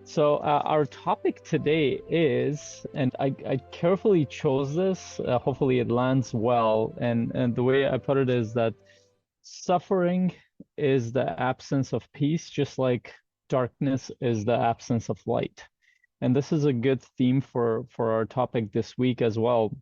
So our topic today is, and I carefully chose this. Hopefully it lands well. And the way I put it is that suffering is the absence of peace, just like darkness is the absence of light. And this is a good theme for our topic this week as well,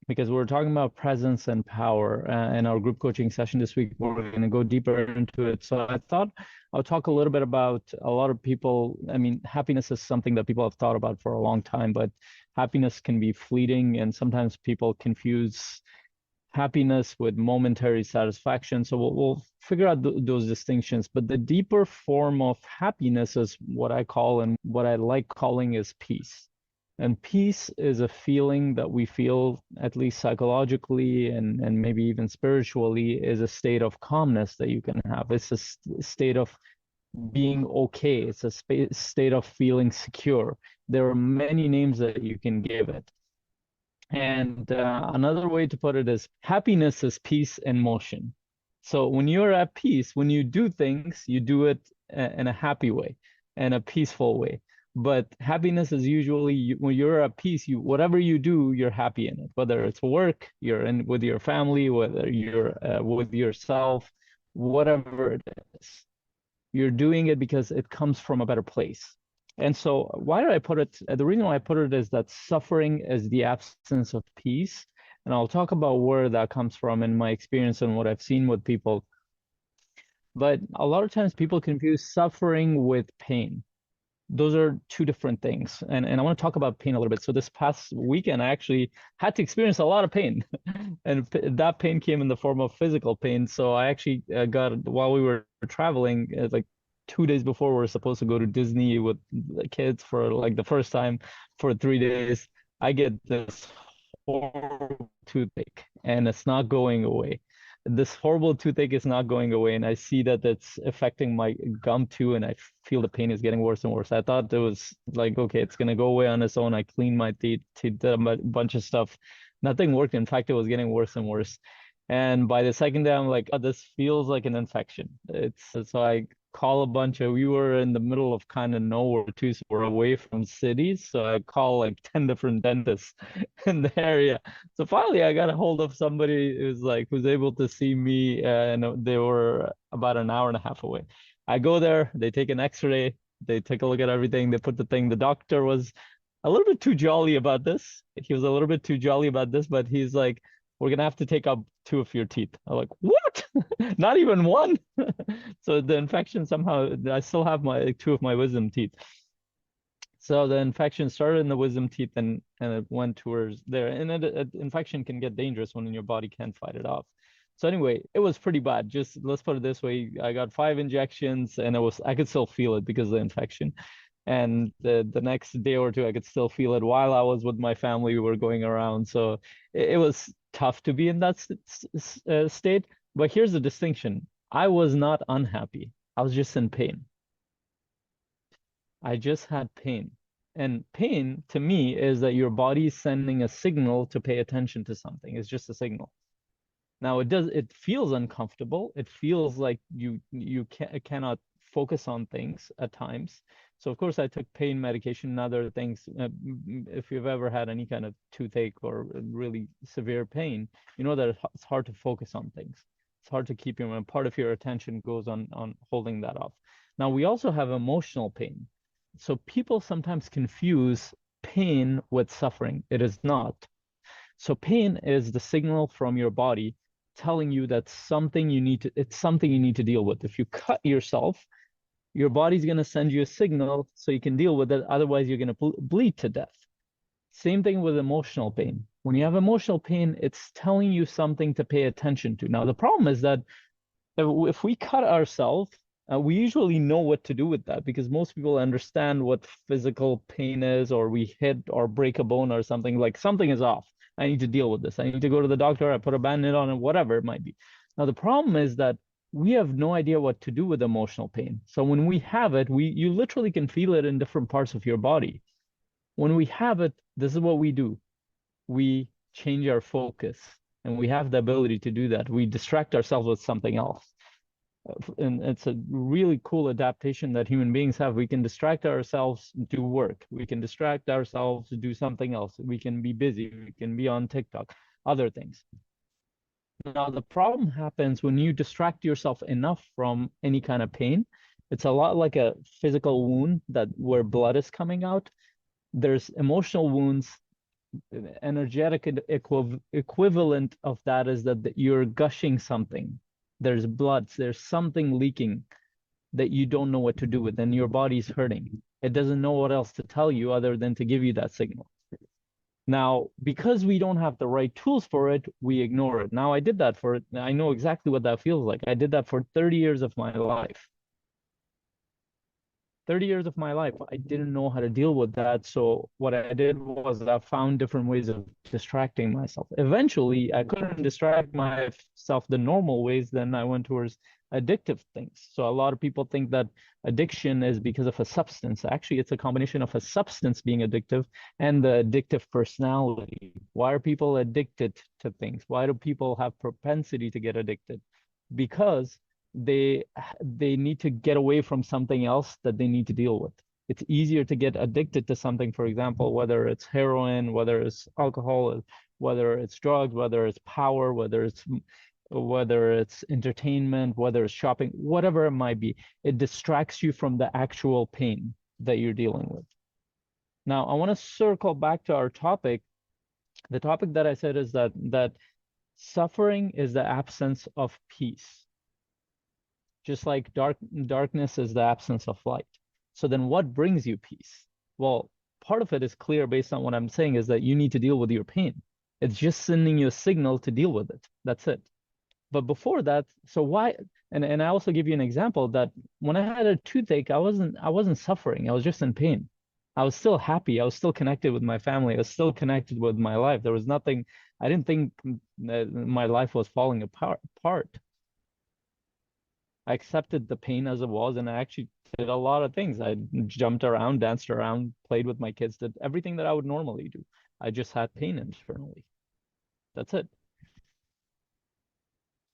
because we're talking about presence and power in our group coaching session this week. We're going to go deeper into it. So I thought I'll talk a little bit about a lot of people. I mean, happiness is something that people have thought about for a long time, but happiness can be fleeting, and sometimes people confuse happiness with momentary satisfaction. So we'll figure out those distinctions. But the deeper form of happiness is what I call, and what I like calling, is peace. And peace is a feeling that we feel, at least psychologically and maybe even spiritually, is a state of calmness that you can have. It's a state of being okay. It's a state of feeling secure. There are many names that you can give it. And another way to put it is happiness is peace in motion. So when you're at peace, when you do things, you do it in a happy way, in a peaceful way. But happiness is usually when you're at peace, whatever you do, you're happy in it. Whether it's work, you're in with your family, whether you're with yourself, whatever it is, you're doing it because it comes from a better place. And so why did I put it? The reason why I put it is that suffering is the absence of peace. And I'll talk about where that comes from in my experience and what I've seen with people. But a lot of times people confuse suffering with pain. Those are two different things. And I want to talk about pain a little bit. So this past weekend, I actually had to experience a lot of pain. And that pain came in the form of physical pain. So I actually got, while we were traveling, like 2 days before we were supposed to go to Disney with the kids for like the first time for 3 days, I get this horrible toothache and it's not going away. This horrible toothache is not going away, and I see that it's affecting my gum too, and I feel the pain is getting worse and worse. I thought it was like, okay, it's gonna go away on its own. I cleaned my teeth, did a bunch of stuff. Nothing worked. In fact, it was getting worse and worse. And by the second day, I'm like, oh, this feels like an infection. It's so I call a bunch of, we were in the middle of kind of nowhere too, so we're away from cities. So I call like 10 different dentists in the area. So finally, I got a hold of somebody who's able to see me, and they were about an hour and a half away. I go there, they take an X-ray, they take a look at everything, they put the thing. The doctor was a little bit too jolly about this. He was a little bit too jolly about this, but he's like, we're gonna have to take out two of your teeth. I'm like, what? Not even one? So the infection somehow, I still have my two of my wisdom teeth. So the infection started in the wisdom teeth and it went towards there. And infection can get dangerous when your body can't fight it off. So anyway, it was pretty bad. Just let's put it this way. I got 5 injections and I could still feel it because of the infection. And the next day or two, I could still feel it while I was with my family. We were going around. So it was tough to be in that state. But here's the distinction. I was not unhappy. I was just in pain. I just had pain. And pain to me is that your body is sending a signal to pay attention to something. It's just a signal. Now it feels uncomfortable. It feels like you cannot focus on things at times. So of course I took pain medication and other things. If you've ever had any kind of toothache or really severe pain, you know that it's hard to focus on things. It's hard to keep your part of your attention goes on holding that off. Now we also have emotional pain. So people sometimes confuse pain with suffering. It is not. So pain is the signal from your body telling you that it's something you need to deal with. If you cut yourself, your body's going to send you a signal so you can deal with it. Otherwise, you're going to bleed to death. Same thing with emotional pain. When you have emotional pain, it's telling you something to pay attention to. Now, the problem is that if we cut ourselves, we usually know what to do with that because most people understand what physical pain is, or we hit or break a bone or something, like something is off. I need to deal with this. I need to go to the doctor. I put a band-aid on it, whatever it might be. Now, the problem is that we have no idea what to do with emotional pain. So when we have it, you literally can feel it in different parts of your body. When we have it, this is what we do. We change our focus, and we have the ability to do that. We distract ourselves with something else. And it's a really cool adaptation that human beings have. We can distract ourselves, do work. We can distract ourselves, do something else. We can be busy. We can be on TikTok, other things. Now, the problem happens when you distract yourself enough from any kind of pain. It's a lot like a physical wound that where blood is coming out. There's emotional wounds. Energetic equivalent of that is that you're gushing something. There's blood, there's something leaking that you don't know what to do with, and your body's hurting. It doesn't know what else to tell you other than to give you that signal. Now, because we don't have the right tools for it, we ignore it. Now, I did that for it. I know exactly what that feels like. I did that for 30 years of my life. 30 years of my life, I didn't know how to deal with that. So what I did was I found different ways of distracting myself. Eventually, I couldn't distract myself the normal ways. Then I went towards addictive things. So a lot of people think that addiction is because of a substance. Actually, it's a combination of a substance being addictive and the addictive personality. Why are people addicted to things? Why do people have propensity to get addicted? Because they they need to get away from something else that they need to deal with. It's easier to get addicted to something, for example, whether it's heroin, whether it's alcohol, whether it's drugs, whether it's power, whether it's entertainment, whether it's shopping, whatever it might be. It distracts you from the actual pain that you're dealing with. Now, I want to circle back to our topic. The topic that I said is that suffering is the absence of peace, just like darkness is the absence of light. So then what brings you peace? Well, part of it is clear based on what I'm saying is that you need to deal with your pain. It's just sending you a signal to deal with it. That's it. But before that, so why, and I also give you an example that when I had a toothache, I wasn't suffering. I was just in pain. I was still happy. I was still connected with my family. I was still connected with my life. There was nothing, I didn't think my life was falling apart. I accepted the pain as it was, and I actually did a lot of things. I jumped around, danced around, played with my kids, did everything that I would normally do. I just had pain internally. That's it.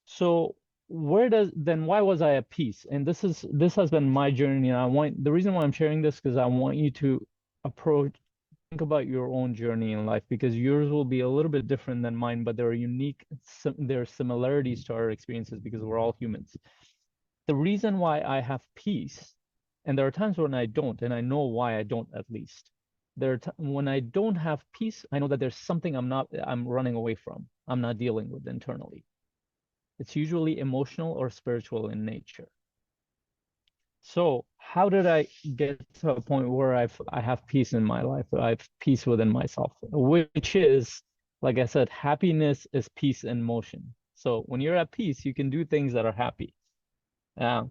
So why was I at peace? And this has been my journey. And the reason why I'm sharing this because I want you to think about your own journey in life because yours will be a little bit different than mine, but there are similarities to our experiences because we're all humans. The reason why I have peace, and there are times when I don't, and I know why I don't at least. When I don't have peace, I know that there's something I'm running away from. I'm not dealing with internally. It's usually emotional or spiritual in nature. So how did I get to a point where I have peace in my life? I have peace within myself, which is, like I said, happiness is peace in motion. So when you're at peace, you can do things that are happy. Yeah.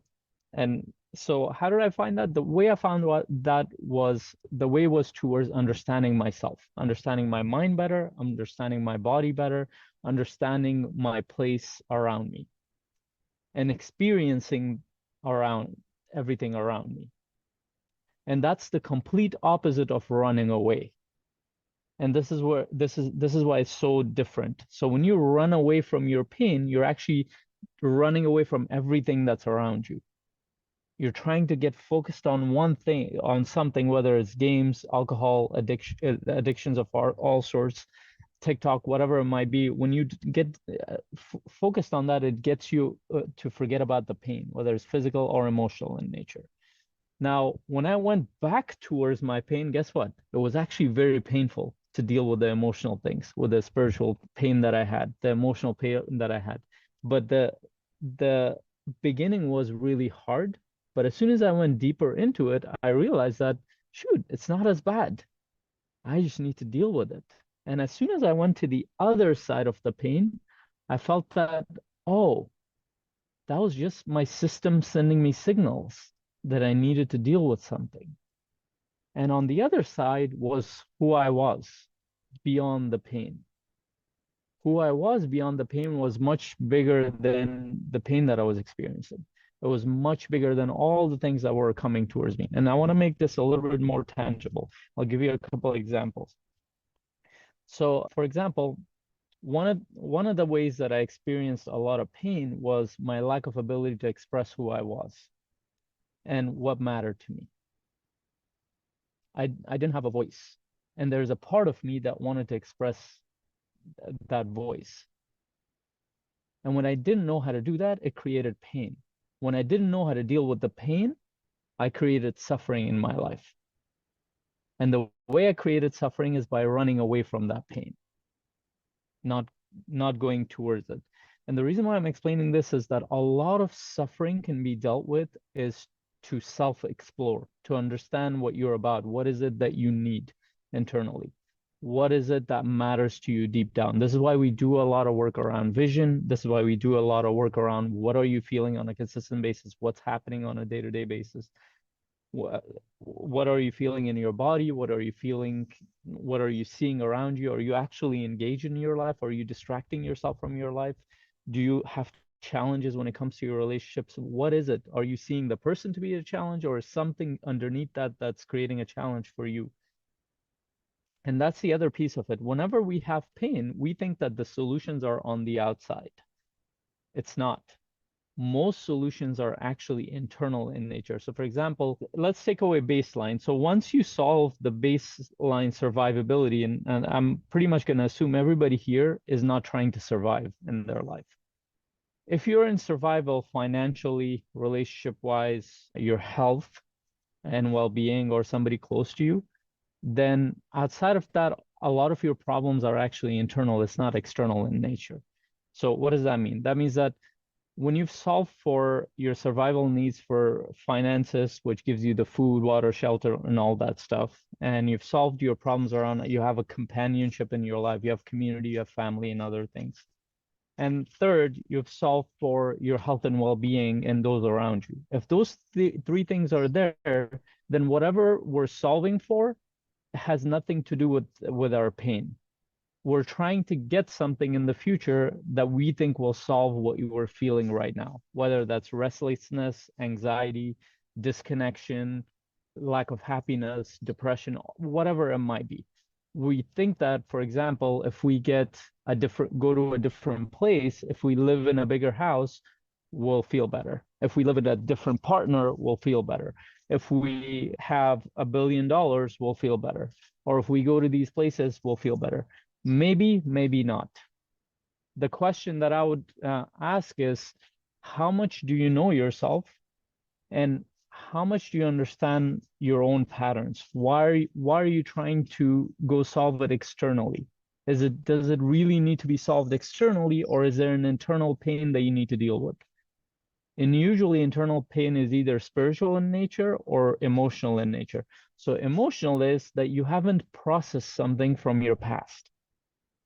And so how did I find that? The way I found the way was towards understanding myself, understanding my mind better, understanding my body better, understanding my place around me, and experiencing around everything around me. And that's the complete opposite of running away. And this is why it's so different. So when you run away from your pain, you're actually running away from everything that's around you. You're trying to get focused on one thing, on something, whether it's games, alcohol, addictions of all sorts, TikTok, whatever it might be. When you get focused on that, it gets you to forget about the pain, whether it's physical or emotional in nature. Now, when I went back towards my pain, guess what? It was actually very painful to deal with the emotional things, with the spiritual pain that I had, the emotional pain that I had. But the beginning was really hard. But as soon as I went deeper into it, I realized that, shoot, it's not as bad. I just need to deal with it. And as soon as I went to the other side of the pain, I felt that, oh, that was just my system sending me signals that I needed to deal with something. And on the other side was who I was beyond the pain. Who I was beyond the pain was much bigger than the pain that I was experiencing. It was much bigger than all the things that were coming towards me. And I want to make this a little bit more tangible. I'll give you a couple of examples. So, for example, one of the ways that I experienced a lot of pain was my lack of ability to express who I was and what mattered to me. I didn't have a voice. And there's a part of me that wanted to express that voice. And when I didn't know how to do that, it created pain. When I didn't know how to deal with the pain, I created suffering in my life. And the way I created suffering is by running away from that pain, not not going towards it. And the reason why I'm explaining this is that a lot of suffering can be dealt with is to self-explore, to understand what you're about. What is it that you need internally? What is it that matters to you deep down? This is why we do a lot of work around vision. This is why we do a lot of work around what are you feeling on a consistent basis? What's happening on a day-to-day basis? What are you feeling in your body? What are you feeling? What are you seeing around you? Are you actually engaged in your life? Are you distracting yourself from your life? Do you have challenges when it comes to your relationships? What is it? Are you seeing the person to be a challenge, or is something underneath that that's creating a challenge for you? And that's the other piece of it. Whenever we have pain, we think that the solutions are on the outside. It's not. Most solutions are actually internal in nature. So for example, let's take away baseline. So once you solve the baseline survivability, and I'm pretty much going to assume everybody here is not trying to survive in their life. If you're in survival financially, relationship-wise, your health and well-being, or somebody close to you, then outside of that, a lot of your problems are actually internal. It's not external in nature. So what does that mean? That means that when you've solved for your survival needs for finances, which gives you the food, water, shelter, and all that stuff, and you've solved your problems around, you have a companionship in your life, you have community, you have family, and other things. And third, you've solved for your health and well-being and those around you. If those three things are there, then whatever we're solving for has nothing to do with our pain. We're trying to get something in the future that we think will solve what you are feeling right now, whether that's restlessness, anxiety, disconnection, lack of happiness, depression, whatever it might be. We think that, for example, if we go to a different place, if we live in a bigger house, we'll feel better. If we live with a different partner, we'll feel better. If we have $1 billion, we'll feel better. Or if we go to these places, we'll feel better. Maybe, maybe not. The question that I would ask is, how much do you know yourself, and how much do you understand your own patterns? Why are you trying to go solve it externally? Does it really need to be solved externally, or is there an internal pain that you need to deal with? And usually internal pain is either spiritual in nature or emotional in nature. So emotional is that you haven't processed something from your past.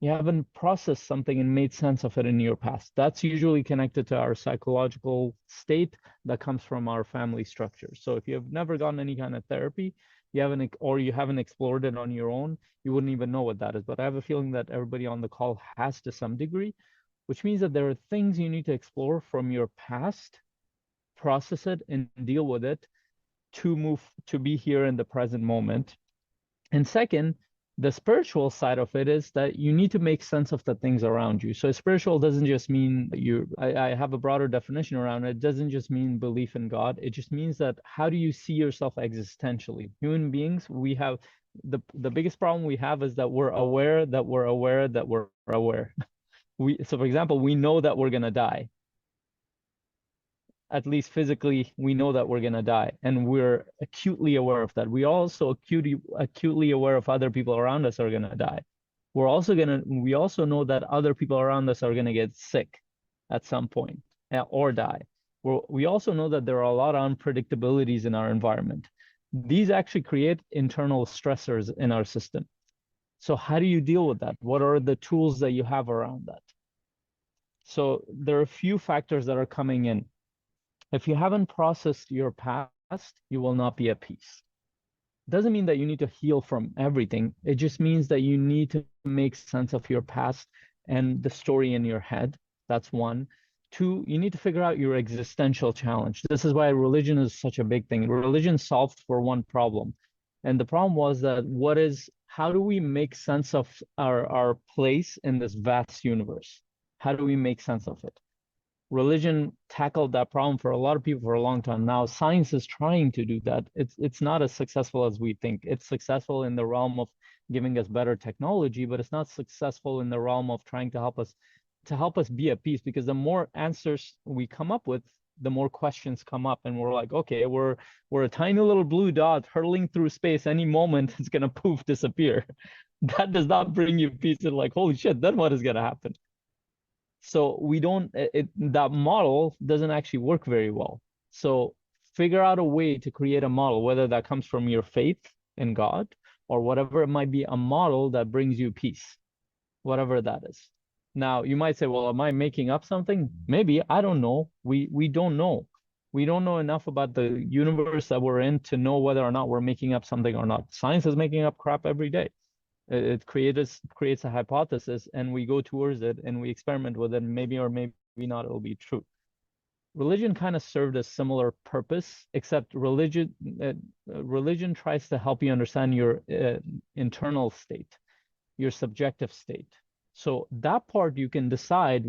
You haven't processed something and made sense of it in your past. That's usually connected to our psychological state that comes from our family structure. So if you have never gotten any kind of therapy, you haven't explored it on your own, you wouldn't even know what that is. But I have a feeling that everybody on the call has to some degree, which means that there are things you need to explore from your past, process it, and deal with it to be here in the present moment. And second, the spiritual side of it is that you need to make sense of the things around you. So spiritual doesn't just mean I have a broader definition around it. It doesn't just mean belief in God. It just means that how do you see yourself existentially? Human beings, we have the biggest problem we have is that we're aware that we're aware that we're aware. So for example, we know that we're gonna die. At least physically, we know that we're going to die, and we're acutely aware of that. We also acutely aware of other people around us are going to die. We also know that other people around us are going to get sick at some point or die. We also know that there are a lot of unpredictabilities in our environment. These actually create internal stressors in our system. So how do you deal with that? What are the tools that you have around that? So there are a few factors that are coming in. If you haven't processed your past, you will not be at peace. Doesn't mean that you need to heal from everything. It just means that you need to make sense of your past and the story in your head. That's one. Two, you need to figure out your existential challenge. This is why religion is such a big thing. Religion solves for one problem. And the problem was that how do we make sense of our place in this vast universe? How do we make sense of it? Religion tackled that problem for a lot of people for a long time. Now science is trying to do that. It's not as successful as we think. It's successful in the realm of giving us better technology, but it's not successful in the realm of trying to help us be at peace, because the more answers we come up with, the more questions come up, and we're like, okay, we're a tiny little blue dot hurtling through space. Any moment it's gonna poof disappear. That does not bring you peace. And like, holy shit, then what is gonna happen? So we don't, that model doesn't actually work very well. So figure out a way to create a model, whether that comes from your faith in God or whatever it might be, a model that brings you peace, whatever that is. Now, you might say, well, am I making up something? Maybe, I don't know. We don't know. We don't know enough about the universe that we're in to know whether or not we're making up something or not. Science is making up crap every day. It creates a hypothesis, and we go towards it and we experiment with it, and maybe or maybe not it'll be true. Religion kind of served a similar purpose, except religion tries to help you understand your internal state, your subjective state. So that part you can decide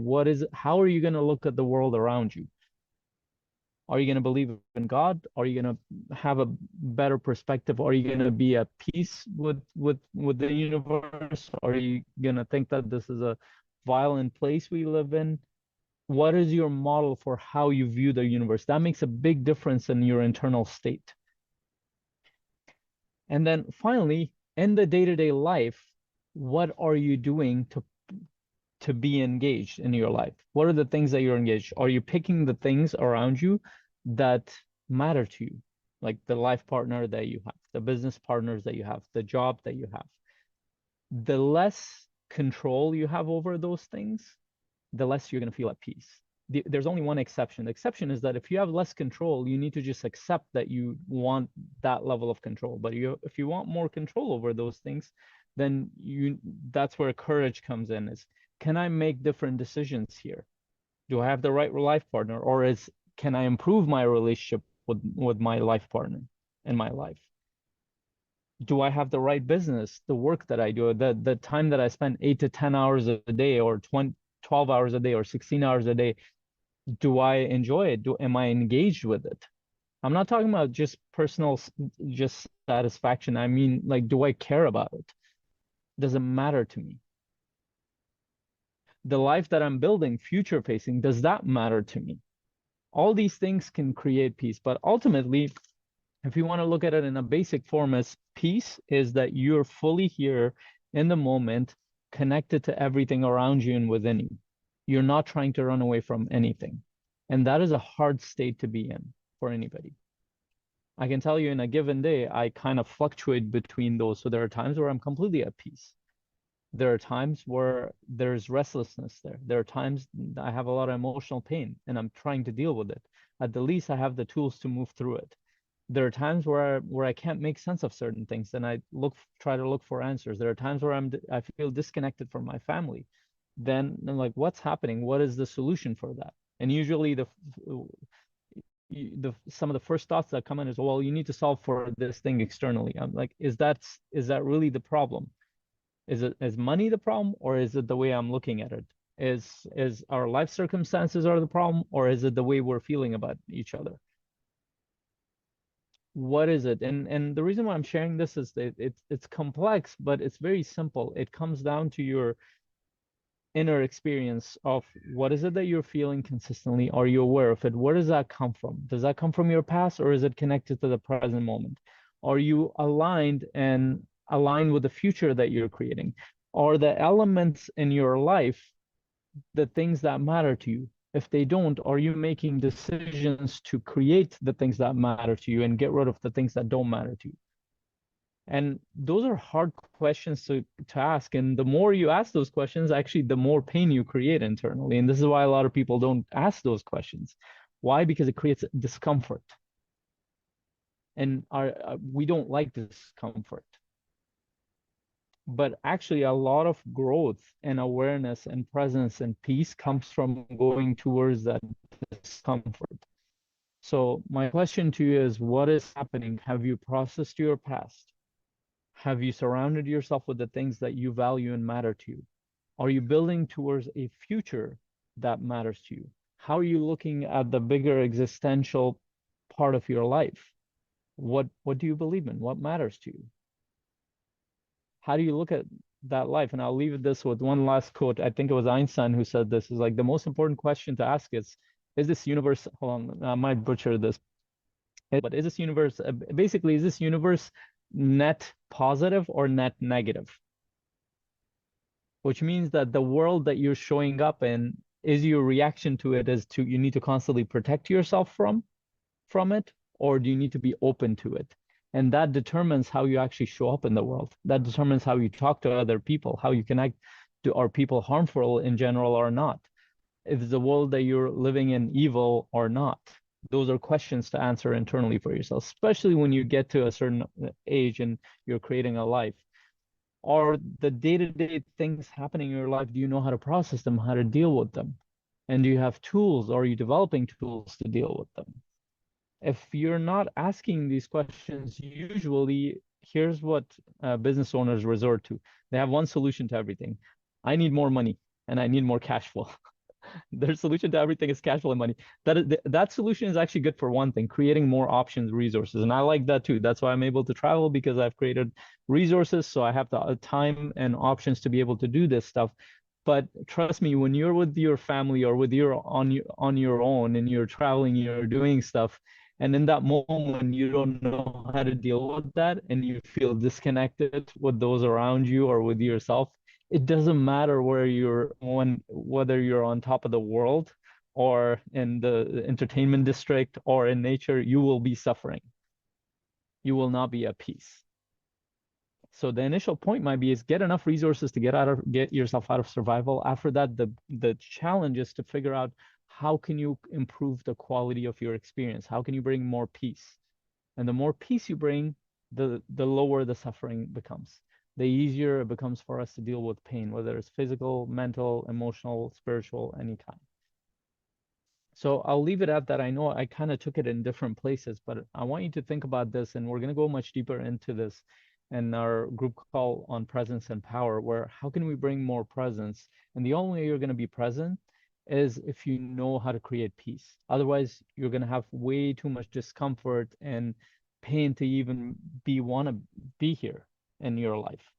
how are you going to look at the world around you? Are you going to believe in God? Are you going to have a better perspective? Are you going to be at peace with the universe? Are you going to think that this is a violent place we live in? What is your model for how you view the universe? That makes a big difference in your internal state. And then finally, in the day-to-day life, what are you doing to be engaged in your life? What are the things that you're engaged? Are you picking the things around you that matter to you? Like the life partner that you have, the business partners that you have, the job that you have. The less control you have over those things, the less you're going to feel at peace. There's only one exception. The exception is that if you have less control, you need to just accept that you want that level of control. But if you want more control over those things, then that's where courage comes in. Is, can I make different decisions here? Do I have the right life partner, or can I improve my relationship with my life partner in my life? Do I have the right business, the work that I do, the time that I spend 8 to 10 hours a day, or 12 hours a day, or 16 hours a day? Do I enjoy it? Am I engaged with it? I'm not talking about just personal, just satisfaction. I mean, like, do I care about it? Does it matter to me? The life that I'm building, future facing, does that matter to me? All these things can create peace, but ultimately, if you want to look at it in a basic form, as peace is that you're fully here in the moment, connected to everything around you and within you. You're not trying to run away from anything. And that is a hard state to be in for anybody. I can tell you in a given day, I kind of fluctuate between those. So there are times where I'm completely at peace. There are times where there's restlessness there. There are times I have a lot of emotional pain and I'm trying to deal with it. At the least, I have the tools to move through it. There are times where I can't make sense of certain things, and I try to look for answers. There are times where I feel disconnected from my family. Then I'm like, what's happening? What is the solution for that? And usually some of the first thoughts that come in is, well, you need to solve for this thing externally. I'm like, is that really the problem? Is money the problem, or is it the way I'm looking at it? Is our life circumstances are the problem, or is it the way we're feeling about each other? What is it? And the reason why I'm sharing this is that it's complex, but it's very simple. It comes down to your inner experience of what is it that you're feeling consistently. Are you aware of it? Where does that come from? Does that come from your past, or is it connected to the present moment? Are you aligned with the future that you're creating? Are the elements in your life the things that matter to you? If they don't, are you making decisions to create the things that matter to you and get rid of the things that don't matter to you? And those are hard questions to ask. And the more you ask those questions, actually, the more pain you create internally. And this is why a lot of people don't ask those questions. Why? Because it creates discomfort. And we don't like discomfort. But actually, a lot of growth and awareness and presence and peace comes from going towards that discomfort. So my question to you is, what is happening? Have you processed your past? Have you surrounded yourself with the things that you value and matter to you? Are you building towards a future that matters to you? How are you looking at the bigger existential part of your life? What do you believe in? What matters to you? How do you look at that life? And I'll leave this with one last quote. I think it was Einstein who said this is like the most important question to ask is this universe, hold on, I might butcher this, but is this universe, basically, is this universe net positive or net negative? Which means that the world that you're showing up in, is your reaction to it is to, you need to constantly protect yourself from it, or do you need to be open to it? And that determines how you actually show up in the world. That determines how you talk to other people, how you connect to, are people harmful in general or not? Is the world that you're living in evil or not? Those are questions to answer internally for yourself, especially when you get to a certain age and you're creating a life. Are the day-to-day things happening in your life, do you know how to process them, how to deal with them? And do you have tools, or are you developing tools to deal with them? If you're not asking these questions, usually here's what business owners resort to. They have one solution to everything. I need more money and I need more cash flow. Their solution to everything is cash flow and money. That solution is actually good for one thing, creating more options, resources. And I like that too. That's why I'm able to travel, because I've created resources. So I have the time and options to be able to do this stuff. But trust me, when you're with your family or with your on your own and you're traveling, you're doing stuff, and in that moment you don't know how to deal with that, and you feel disconnected with those around you or with yourself, it doesn't matter where you're on, whether you're on top of the world or in the entertainment district or in nature, you will be suffering. You will not be at peace. So the initial point might be is get enough resources to get yourself out of survival. After that, the challenge is to figure out how can you improve the quality of your experience? How can you bring more peace? And the more peace you bring, the lower the suffering becomes. The easier it becomes for us to deal with pain, whether it's physical, mental, emotional, spiritual, any kind. So I'll leave it at that. I know I kind of took it in different places, but I want you to think about this, and we're going to go much deeper into this in our group call on presence and power, where how can we bring more presence? And the only way you're going to be present is if you know how to create peace. Otherwise, you're going to have way too much discomfort and pain to even want to be here in your life.